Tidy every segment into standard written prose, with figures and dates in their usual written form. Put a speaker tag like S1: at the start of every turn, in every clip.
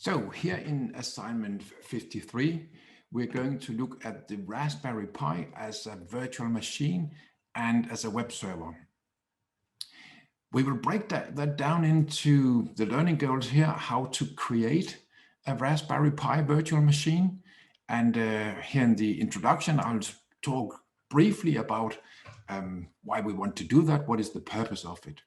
S1: So here in assignment 53, we're going to look at the Raspberry Pi as a virtual machine and as a web server. We will break that down into the learning goals here, how to create a Raspberry Pi virtual machine. And here in the introduction, I'll talk briefly about why we want to do that, what is the purpose of it.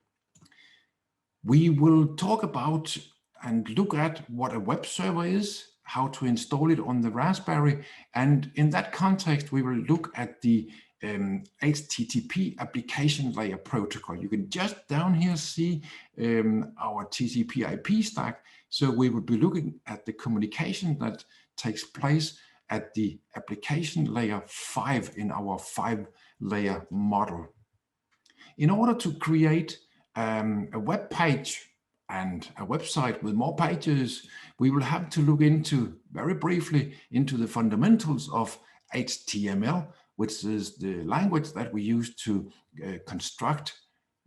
S1: We will talk about and look at what a web server is, how to install it on the Raspberry. And in that context, we will look at the HTTP application layer protocol. You can just down here see our TCP IP stack. So we will be looking at the communication that takes place at the application layer 5 in our 5-layer model. In order to create a web page and a website with more pages, we will have to look into, very briefly, into the fundamentals of HTML, which is the language that we use to construct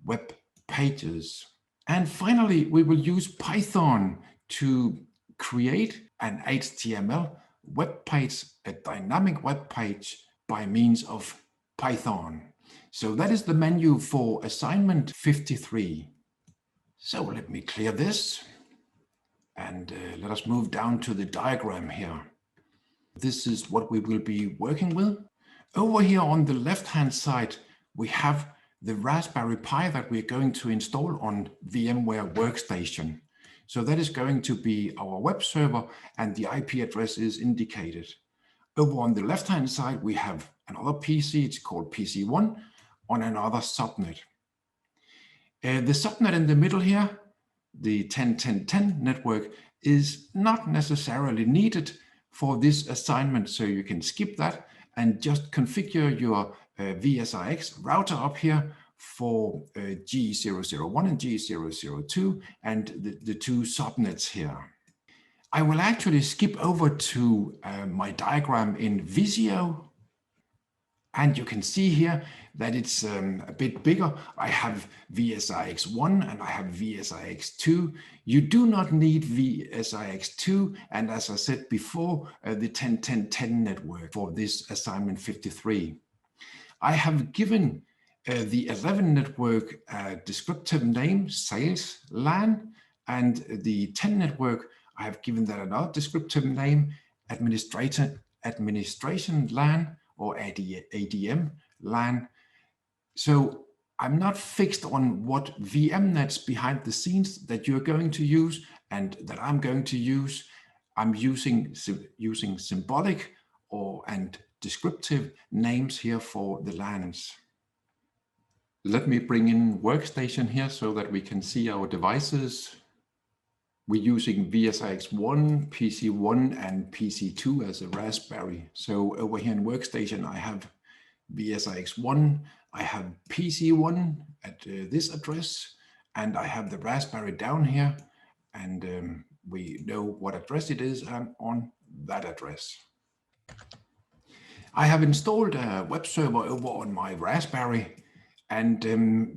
S1: web pages. And finally, we will use Python to create an HTML web page, a dynamic web page by means of Python. So that is the menu for assignment 53. So let me clear this and let us move down to the diagram here. This is what we will be working with. Over here on the left-hand side, we have the Raspberry Pi that we're going to install on VMware Workstation. So that is going to be our web server, and the IP address is indicated. Over on the left-hand side, we have another PC, it's called PC1, on another subnet. The subnet in the middle here, the 10.10.10 network, is not necessarily needed for this assignment, so you can skip that and just configure your VSIX router up here for G001 and G002 and the two subnets here. I will actually skip over to my diagram in Visio. And you can see here that it's a bit bigger. I have VSIX1 and I have VSIX2. You do not need VSIX2. And as I said before, the 10.10.10 network for this assignment 53. I have given the 11 network a descriptive name, sales LAN, and the 10 network, I have given that another descriptive name, administration LAN, or ADM LAN. So I'm not fixed on what VMnets behind the scenes that you're going to use and that I'm going to use. I'm using symbolic and descriptive names here for the LANs. Let me bring in Workstation here so that we can see our devices. We're using VSIX1, PC1, and PC2 as a Raspberry. So over here in Workstation, I have VSIX1, I have PC1 at this address, and I have the Raspberry down here, and we know what address it is on that address. I have installed a web server over on my Raspberry, and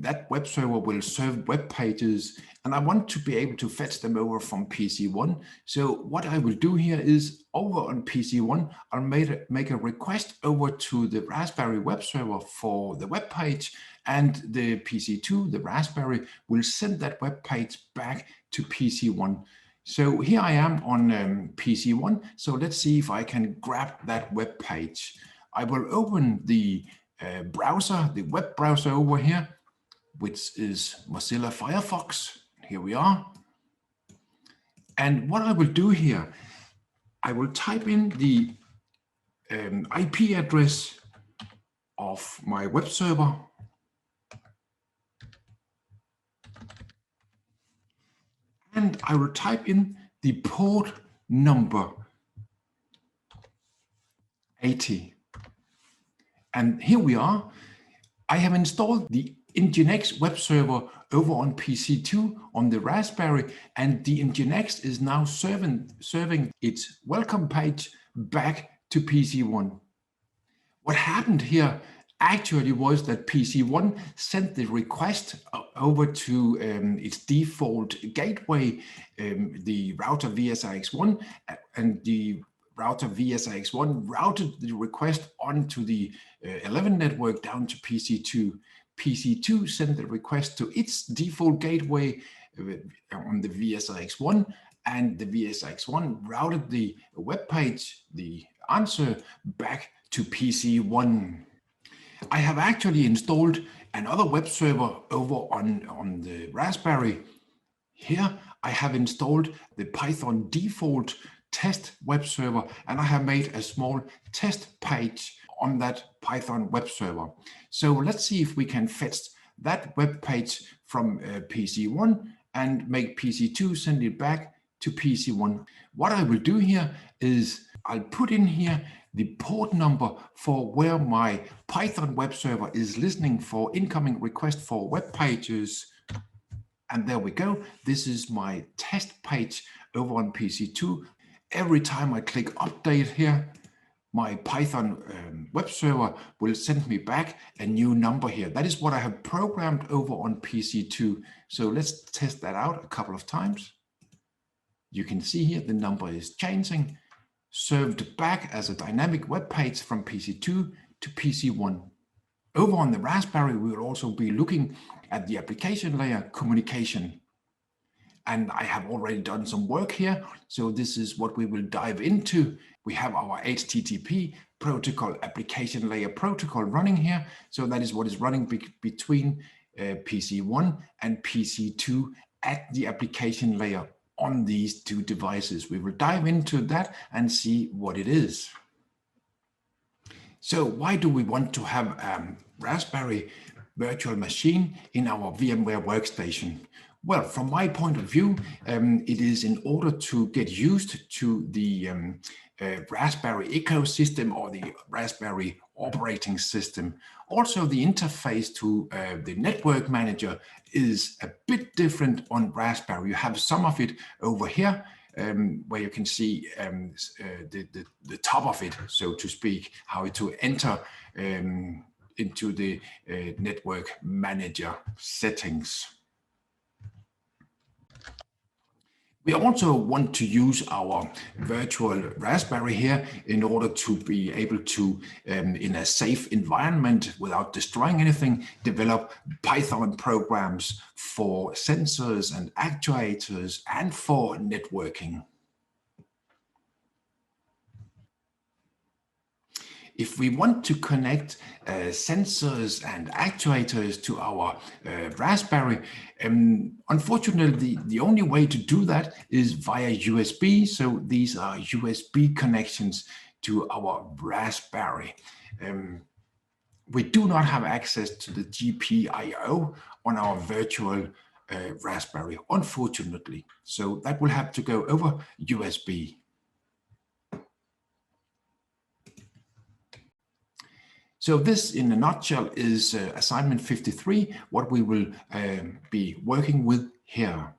S1: that web server will serve web pages, and I want to be able to fetch them over from PC1. So what I will do here is, over on PC1, I'll make a request over to the Raspberry web server for the web page, and the PC2, the Raspberry, will send that web page back to PC1. So here I am on PC1. So let's see if I can grab that web page. I will open the browser, the web browser over here, which is Mozilla Firefox. Here we are. And what I will do here, I will type in the IP address of my web server. And I will type in the port number 80. And here we are. I have installed the Nginx web server over on PC2 on the Raspberry, and the Nginx is now serving its welcome page back to PC1. What happened here actually was that PC1 sent the request over to its default gateway, the router VSIX1, and the router VSIX1 routed the request onto the 11 network down to PC2. PC2 sent the request to its default gateway on the VSIX1, and the VSIX1 routed the web page, the answer, back to PC1. I have actually installed another web server over on the Raspberry. Here I have installed the Python default test web server, and I have made a small test page on that Python web server. So let's see if we can fetch that web page from PC1 and make PC2 send it back to PC1. What I will do here is I'll put in here the port number for where my Python web server is listening for incoming request for web pages. And there we go. This is my test page over on PC2. Every time I click update here, my Python web server will send me back a new number here. That is what I have programmed over on PC2. So let's test that out a couple of times. You can see here the number is changing, served back as a dynamic web page from PC2 to PC1. Over on the Raspberry, we will also be looking at the application layer communication. And I have already done some work here. So this is what we will dive into. We have our HTTP protocol, application layer protocol running here. So that is what is running between PC1 and PC2 at the application layer on these two devices. We will dive into that and see what it is. So why do we want to have a Raspberry virtual machine in our VMware workstation? Well, from my point of view, it is in order to get used to the Raspberry ecosystem or the Raspberry operating system. Also, the interface to the network manager is a bit different on Raspberry. You have some of it over here, where you can see the top of it, so to speak, how to enter into the network manager settings. We also want to use our virtual Raspberry here in order to be able to, in a safe environment without destroying anything, develop Python programs for sensors and actuators and for networking. If we want to connect sensors and actuators to our Raspberry, unfortunately, the only way to do that is via USB. So these are USB connections to our Raspberry. We do not have access to the GPIO on our virtual Raspberry, unfortunately. So that will have to go over USB. So this, in a nutshell, is assignment 53, what we will be working with here.